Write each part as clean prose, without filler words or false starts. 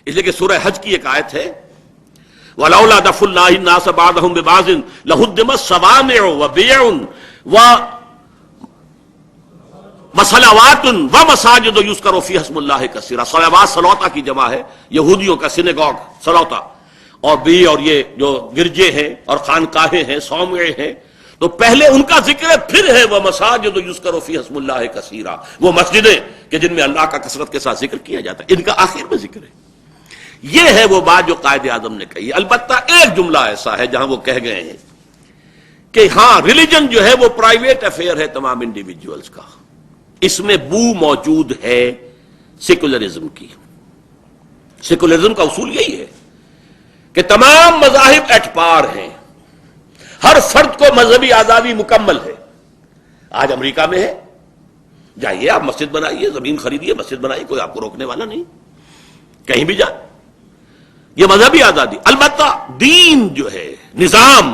اس لیے کہ سورہ حج کی ایک آیت ہے وَلَوْلَا دَفْعُ اللَّهِ النَّاسَ بَعْضَهُم بِبَعْضٍ لَهُدِّمَتْ صَوَامِعُ وَبِيَعٌ وَصَلَوَاتٌ وَمَسَاجِدُ يُذْكَرُ فِيهَا اسْمُ اللَّهِ كَثِيرًا. صلوات صلوتا کی جمع ہے، یہودیوں کا سینگاگ صلوتا، اور بھی اور یہ جو گرجے ہیں اور خانقاہیں ہیں صومعے ہیں، تو پہلے ان کا ذکر ہے، پھر ہے وَمَسَاجِدُ يُذْكَرُ فِيهَا اسْمُ اللَّهِ كَثِيرًا، وہ مسجدیں کہ جن میں اللہ کا کثرت کے ساتھ ذکر کیا جاتا ہے، ان کا آخر میں ذکر ہے. یہ ہے وہ بات جو قائد اعظم نے کہی. البتہ ایک جملہ ایسا ہے جہاں وہ کہہ گئے ہیں کہ ہاں ریلیجن جو ہے وہ پرائیویٹ افیئر ہے تمام انڈیویجولز کا، اس میں بو موجود ہے سیکولرزم کی. سیکولرزم کا اصول یہی ہے کہ تمام مذاہب ایٹ پار ہیں، ہر فرد کو مذہبی آزادی مکمل ہے. آج امریکہ میں ہے، جائیے آپ مسجد بنائیے، زمین خریدیے، مسجد بنائیے، کوئی آپ کو روکنے والا نہیں، کہیں بھی جائیں، یہ مذہبی آزادی. البتہ دین جو ہے، نظام،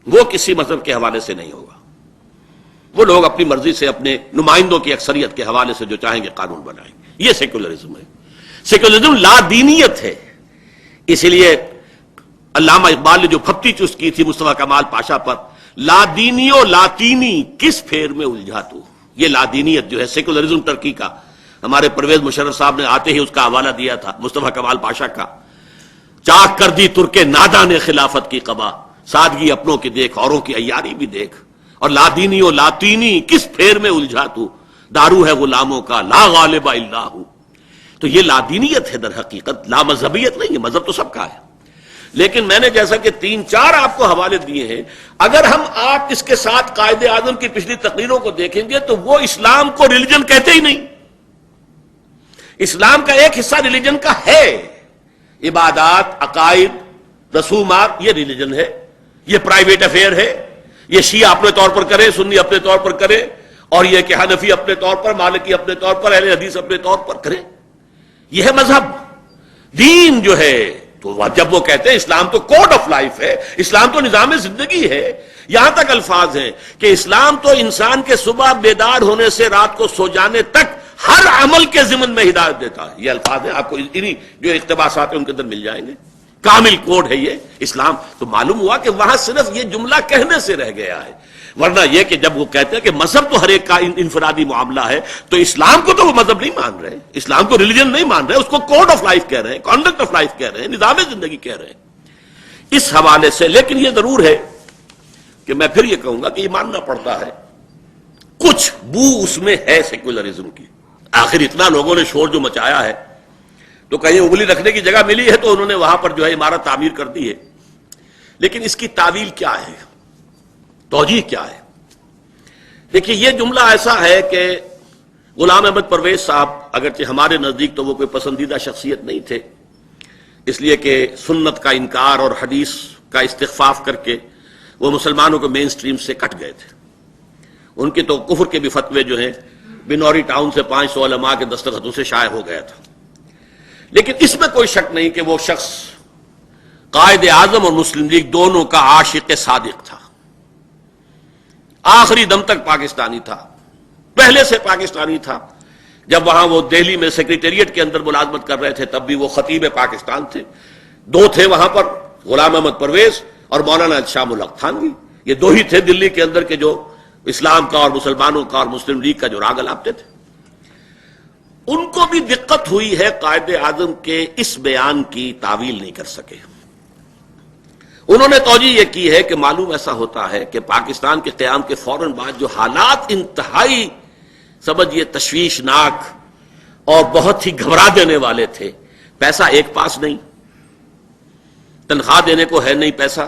وہ کسی مذہب کے حوالے سے نہیں ہوگا. وہ لوگ اپنی مرضی سے اپنے نمائندوں کی اکثریت کے حوالے سے جو چاہیں گے قانون بنائیں گے. یہ سیکولرزم ہے. سیکولرزم لا دینیت ہے. اسی لیے علامہ اقبال نے جو پھپتی چست کی تھی مصطفیٰ کمال پاشا پر، لا دینی و لاطینی کس پھیر میں الجھا تو، یہ لا دینیت جو ہے سیکولرزم ٹرکی کا، ہمارے پرویز مشرف صاحب نے آتے ہی اس کا حوالہ دیا تھا مصطفیٰ کمال پاشا کا. چاک کر دی ترک نادا نے خلافت کی قبا، سادگی اپنوں کی دیکھ اوروں کی عیاری بھی دیکھ، اور لادینی و لاطینی کس پھیر میں الجھا تو، دارو ہے غلاموں کا لا غالب الا ہو. تو یہ لادینیت ہے در حقیقت، لا مذہبیت نہیں ہے. مذہب تو سب کا ہے، لیکن میں نے جیسا کہ 3-4 آپ کو حوالے دیے ہیں، اگر ہم آپ اس کے ساتھ قائد اعظم کی پچھلی تقریروں کو دیکھیں گے تو وہ اسلام کو ریلیجن کہتے ہی نہیں. اسلام کا ایک حصہ ریلیجن کا ہے، عبادات، عقائد، رسومات، یہ ریلیجن ہے، یہ پرائیویٹ افیئر ہے. یہ شیعہ اپنے طور پر کرے، سنی اپنے طور پر کرے، اور یہ کہ حنفی اپنے طور پر، مالکی اپنے طور پر، اہل حدیث اپنے طور پر کرے. یہ ہے مذہب. دین جو ہے تو جب وہ کہتے ہیں اسلام تو کوڈ آف لائف ہے، اسلام تو نظام زندگی ہے، یہاں تک الفاظ ہیں کہ اسلام تو انسان کے صبح بیدار ہونے سے رات کو سو جانے تک ہر عمل کے ضمن میں ہدایت دیتا ہے. یہ الفاظ ہیں، آپ کو انہی جو اقتباسات ہیں ان کے اندر مل جائیں گے. کامل کوڈ ہے یہ اسلام. تو معلوم ہوا کہ وہاں صرف یہ جملہ کہنے سے رہ گیا ہے، ورنہ یہ کہ جب وہ کہتے ہیں کہ مذہب تو ہر ایک کا انفرادی معاملہ ہے، تو اسلام کو تو وہ مذہب نہیں مان رہے، اسلام کو ریلیجن نہیں مان رہے، اس کو کوڈ آف لائف کہہ رہے ہیں، کانڈکٹ آف لائف کہہ رہے ہیں، نظام زندگی کہہ رہے ہیں. اس حوالے سے لیکن یہ ضرور ہے کہ میں پھر یہ کہوں گا کہ یہ ماننا پڑتا ہے کچھ بو اس میں ہے سیکولرزم کی. آخر اتنا لوگوں نے شور جو مچایا ہے تو کہیں انگلی رکھنے کی جگہ ملی ہے تو انہوں نے وہاں پر جو ہے عمارت تعمیر کر دی ہے. لیکن اس کی تعویل کیا ہے، توجیہ کیا ہے؟ دیکھیے یہ جملہ ایسا ہے کہ غلام احمد پرویز صاحب اگرچہ ہمارے نزدیک تو وہ کوئی پسندیدہ شخصیت نہیں تھے، اس لیے کہ سنت کا انکار اور حدیث کا استخفاف کر کے وہ مسلمانوں کو مین سٹریم سے کٹ گئے تھے. ان کے تو کفر کے بھی فتوے جو ہیں بنوری ٹاؤن سے 500 علماء کے دستخطوں سے شائع ہو گیا تھا. لیکن اس میں کوئی شک نہیں کہ وہ شخص قائد اعظم اور مسلم لیگ دونوں کا عاشق صادق تھا. آخری دم تک پاکستانی تھا، پہلے سے پاکستانی تھا. جب وہاں وہ دہلی میں سیکریٹریٹ کے اندر ملازمت کر رہے تھے تب بھی وہ خطیب پاکستان تھے. 2 تھے وہاں پر، غلام احمد پرویز اور مولانا شام الحق تھانوی. یہ 2 ہی تھے دلی کے اندر کے جو اسلام کا اور مسلمانوں کا اور مسلم لیگ کا جو راگ الاپتے تھے. ان کو بھی دقت ہوئی ہے قائد اعظم کے اس بیان کی تعویل نہیں کر سکے. انہوں نے توجیہ یہ کی ہے کہ معلوم ایسا ہوتا ہے کہ پاکستان کے قیام کے فوراً بعد جو حالات انتہائی سمجھیے تشویشناک اور بہت ہی گھبرا دینے والے تھے، پیسہ ایک پاس نہیں، تنخواہ دینے کو ہے نہیں پیسہ.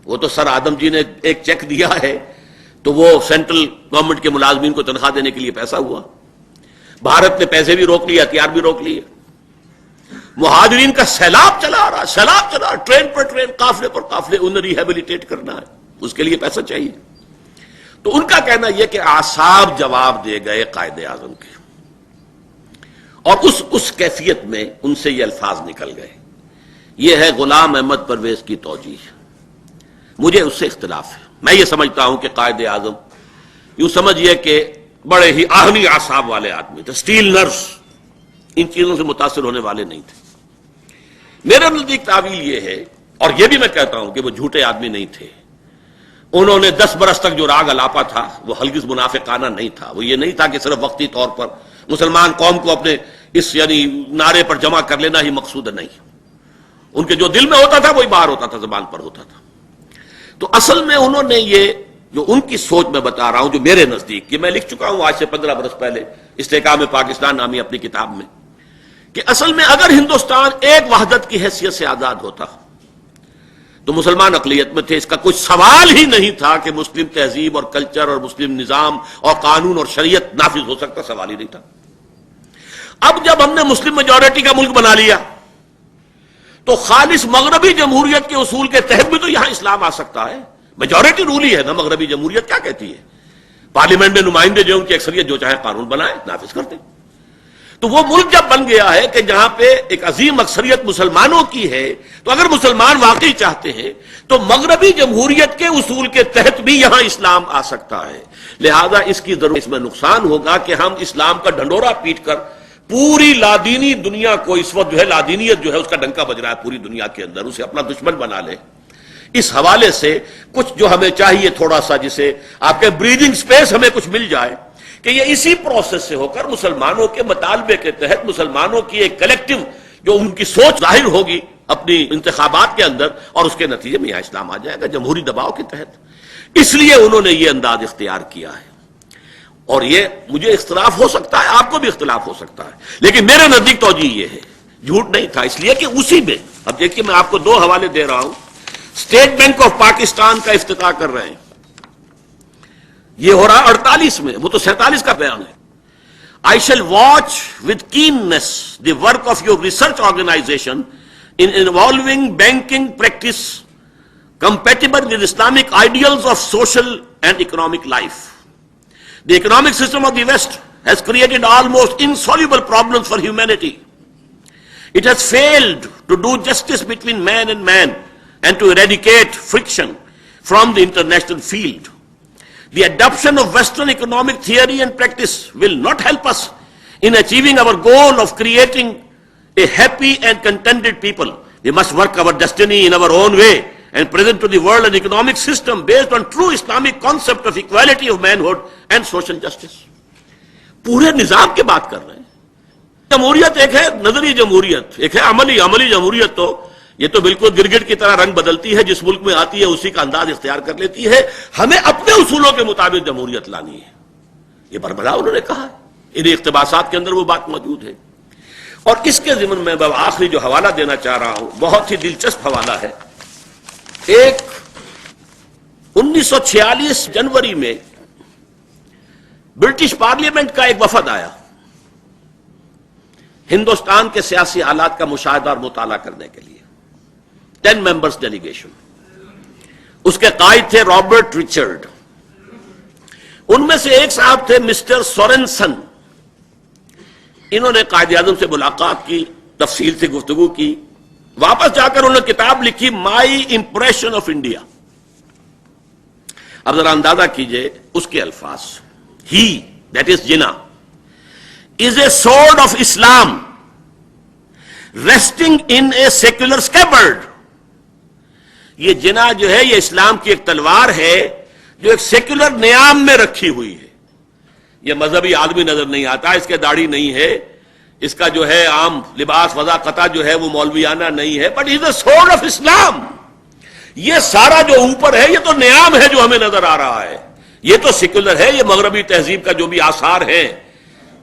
وہ تو سر آدم جی نے ایک چیک دیا ہے تو وہ سینٹرل گورنمنٹ کے ملازمین کو تنخواہ دینے کے لیے پیسہ ہوا. بھارت نے پیسے بھی روک لیے، ہتھیار بھی روک لیے. مہاجرین کا سیلاب چلا رہا، سیلاب چلا، ٹرین پر ٹرین، قافلے پر قافلے، انہیں ریہیبلیٹیٹ کرنا ہے، اس کے لیے پیسہ چاہیے. تو ان کا کہنا یہ کہ اعصاب جواب دے گئے قائد اعظم کے، اور اس کیفیت میں ان سے یہ الفاظ نکل گئے. یہ ہے غلام احمد پرویز کی توجیہ. مجھے اس سے اختلاف ہے. میں یہ سمجھتا ہوں کہ قائد اعظم یوں سمجھیے کہ بڑے ہی آہنی اعصاب والے آدمی تھے، اسٹیل نرس، ان چیزوں سے متاثر ہونے والے نہیں تھے. میرے نزدیک تعویل یہ ہے، اور یہ بھی میں کہتا ہوں کہ وہ جھوٹے آدمی نہیں تھے. انہوں نے 10 برس تک جو راگ الاپا تھا وہ ہرگز منافقانہ نہیں تھا. وہ یہ نہیں تھا کہ صرف وقتی طور پر مسلمان قوم کو اپنے اس یعنی نعرے پر جمع کر لینا ہی مقصود نہیں. ان کے جو دل میں ہوتا تھا وہی باہر ہوتا تھا، زبان پر ہوتا تھا. تو اصل میں انہوں نے یہ جو ان کی سوچ میں بتا رہا ہوں، جو میرے نزدیک کہ میں لکھ چکا ہوں آج سے 15 برس پہلے استحکام پاکستان نامی اپنی کتاب میں، کہ اصل میں اگر ہندوستان ایک وحدت کی حیثیت سے آزاد ہوتا تو مسلمان اقلیت میں تھے، اس کا کوئی سوال ہی نہیں تھا کہ مسلم تہذیب اور کلچر اور مسلم نظام اور قانون اور شریعت نافذ ہو سکتا، سوال ہی نہیں تھا. اب جب ہم نے مسلم میجورٹی کا ملک بنا لیا تو خالص مغربی جمہوریت کے اصول کے تحت بھی تو یہاں اسلام آ سکتا ہے. میجورٹی رول ہی ہے نا مغربی جمہوریت. کیا کہتی ہے؟ پارلیمنٹ میں نمائندے جو ان کی اکثریت جو چاہے قانون بنائے نافذ کرتے. تو وہ ملک جب بن گیا ہے کہ جہاں پہ ایک عظیم اکثریت مسلمانوں کی ہے، تو اگر مسلمان واقعی چاہتے ہیں تو مغربی جمہوریت کے اصول کے تحت بھی یہاں اسلام آ سکتا ہے. لہذا اس کی ضرورت، اس میں نقصان ہوگا کہ ہم اسلام کا ڈھنڈورا پیٹ کر پوری لادینی دنیا کو، اس وقت جو ہے لادینیت جو ہے اس کا ڈنکا بج رہا ہے پوری دنیا کے اندر، اسے اپنا دشمن بنا لے. اس حوالے سے کچھ جو ہمیں چاہیے تھوڑا سا، جسے آپ کے بریدنگ سپیس ہمیں کچھ مل جائے، کہ یہ اسی پروسیس سے ہو کر مسلمانوں کے مطالبے کے تحت مسلمانوں کی ایک کلیکٹیو جو ان کی سوچ ظاہر ہوگی اپنی انتخابات کے اندر، اور اس کے نتیجے میں یہاں اسلام آ جائے گا جمہوری دباؤ کے تحت. اس لیے انہوں نے یہ انداز اختیار کیا ہے. اور یہ مجھے اختلاف ہو سکتا ہے، آپ کو بھی اختلاف ہو سکتا ہے، لیکن میرے نزدیک توجہ یہ ہے، جھوٹ نہیں تھا. اس لیے کہ اسی میں اب دیکھیے میں آپ کو 2 حوالے دے رہا ہوں. اسٹیٹ بینک آف پاکستان کا افتتاح کر رہے ہیں، یہ ہو رہا 48 میں، وہ تو 47 کا بیان ہے. I shall watch with keenness the work of your research organization in involving banking practice compatible with Islamic ideals of social and economic life. The economic system of the West has created almost insoluble problems for humanity. It has failed to do justice between man and to eradicate friction from the international field. The adoption of Western economic theory and practice will not help us in achieving our goal of creating a happy and contented people. We must work our destiny in our own way and present to the world an economic system based on true Islamic concept of equality of manhood and social justice. پورے نظام کی بات کر رہے ہیں. جمہوریت ایک ہے نظری جمہوریت، ایک ہے عملی جمہوریت. تو یہ تو بالکل گرگٹ کی طرح رنگ بدلتی ہے، جس ملک میں آتی ہے اسی کا انداز اختیار کر لیتی ہے. ہمیں اپنے اصولوں کے مطابق جمہوریت لانی ہے. یہ بربلا انہوں نے کہا ہے، انہیں اقتباسات کے اندر وہ بات موجود ہے. اور اس کے ضمن میں آخری جو حوالہ دینا چاہ رہا ہوں بہت ہی دلچسپ حوالہ ہے. ایک 1946 جنوری میں برٹش پارلیمنٹ کا ایک وفد آیا ہندوستان کے سیاسی حالات کا مشاہدہ اور مطالعہ کرنے کے لیے. 10 ممبرز ڈیلیگیشن. اس کے قائد تھے رابرٹ رچرڈ. ان میں سے ایک صاحب تھے مسٹر سورنسن. انہوں نے قائد اعظم سے ملاقات کی، تفصیل سے گفتگو کی. واپس جا کر انہوں نے کتاب لکھی مائی امپریشن آف انڈیا. اب ذرا اندازہ کیجئے اس کے الفاظ. ہی دیٹ از جنا is a sword of Islam resting in a secular scabbard. یہ جنا جو ہے یہ اسلام کی ایک تلوار ہے جو ایک سیکولر نیام میں رکھی ہوئی ہے. یہ مذہبی آدمی نظر نہیں آتا، اس کے داڑھی نہیں ہے، اس کا جو ہے عام لباس وضاقتہ جو ہے وہ مولویانہ نہیں ہے، بٹ از اے سورڈ آف اسلام. یہ سارا جو اوپر ہے یہ تو نیام ہے جو ہمیں نظر آ رہا ہے، یہ تو سیکولر ہے، یہ مغربی تہذیب کا جو بھی آثار ہے.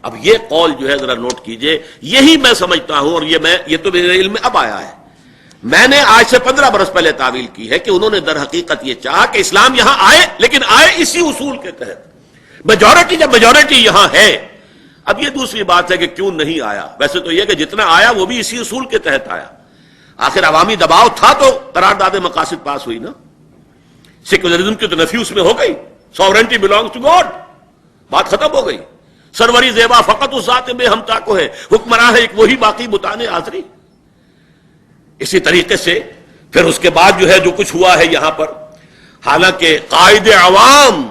اب یہ قول جو ہے ذرا نوٹ کیجئے، یہی میں سمجھتا ہوں، اور یہ تو میرے علم میں اب آیا ہے. میں نے آج سے 15 برس پہلے تعویل کی ہے کہ انہوں نے در حقیقت یہ چاہا کہ اسلام یہاں آئے، لیکن آئے اسی اصول کے تحت. میجورٹی جب میجورٹی یہاں ہے. اب یہ دوسری بات ہے کہ کیوں نہیں آیا. ویسے تو یہ کہ جتنا آیا وہ بھی اسی اصول کے تحت آیا. آخر عوامی دباؤ تھا تو قرارداد مقاصد پاس ہوئی نا. سیکولرزم کی تو نفی اس میں ہو گئی. سوورنٹی بلانگز ٹو گاڈ، بات ختم ہو گئی. سروری زیبا فقط اس ذات میں ہمتا کو ہے، حکمراں ہے ایک وہی باقی بتانے حاضری. اسی طریقے سے پھر اس کے بعد جو ہے جو کچھ ہوا ہے یہاں پر، حالانکہ قائد عوام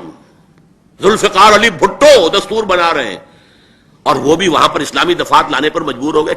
ذوالفقار علی بھٹو دستور بنا رہے ہیں اور وہ بھی وہاں پر اسلامی دفعات لانے پر مجبور ہو گئے.